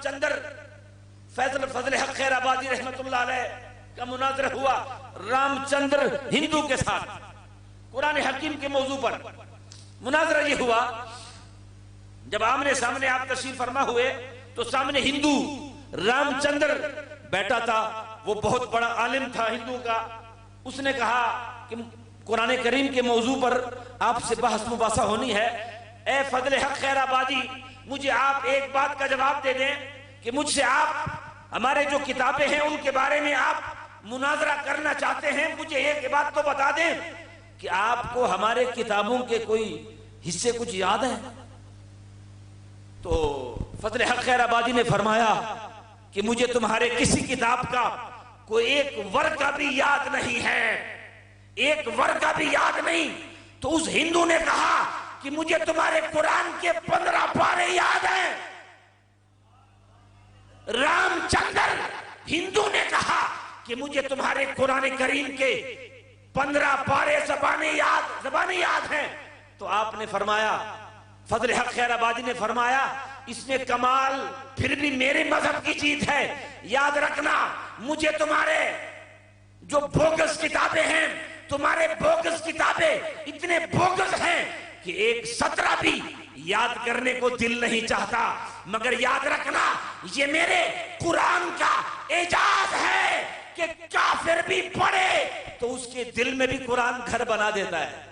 چندر فضل حق خیر آبادی رحمت اللہ علیہ کا مناظرہ ہوا رام چندر ہندو کے ساتھ قرآن حکیم کے موضوع پر. مناظرہ یہ ہوا جب آمنے سامنے آپ تشریف فرما ہوئے تو سامنے ہندو رام چندر بیٹھا تھا. وہ بہت بڑا عالم تھا ہندو کا. اس نے کہا کہ قرآن کریم کے موضوع پر آپ سے بحث مباحثہ ہونی ہے. اے فضل حق خیر آبادی مجھے آپ ایک بات کا جواب دے دیں کہ مجھ سے آپ ہمارے جو کتابیں ہیں ان کے بارے میں آپ مناظرہ کرنا چاہتے ہیں. مجھے ایک بات تو بتا دیں کہ آپ کو ہمارے کتابوں کے کوئی حصے کچھ یاد ہیں؟ تو فضل حق خیر آبادی نے فرمایا کہ مجھے تمہارے کسی کتاب کا کوئی ایک ورقہ بھی یاد نہیں ہے, ایک ورقہ بھی یاد نہیں. تو اس ہندو نے کہا کہ مجھے تمہارے قرآن کے 15 پارے یاد ہیں. رام چندر ہندو نے کہا کہ مجھے تمہارے قرآن کریم کے 15 پارے زبانیں یاد ہیں. تو آپ نے فرمایا, فضل حق خیر آبادی نے فرمایا, اس میں کمال پھر بھی میرے مذہب کی چیز ہے. یاد رکھنا مجھے تمہارے جو بوگس کتابیں ہیں, تمہارے بوگس کتابیں اتنے بوگس ہیں کہ ایک 17 بھی یاد کرنے کو دل نہیں چاہتا. مگر یاد رکھنا یہ میرے قرآن کا اعجاز ہے کہ کافر بھی پڑھے تو اس کے دل میں بھی قرآن گھر بنا دیتا ہے.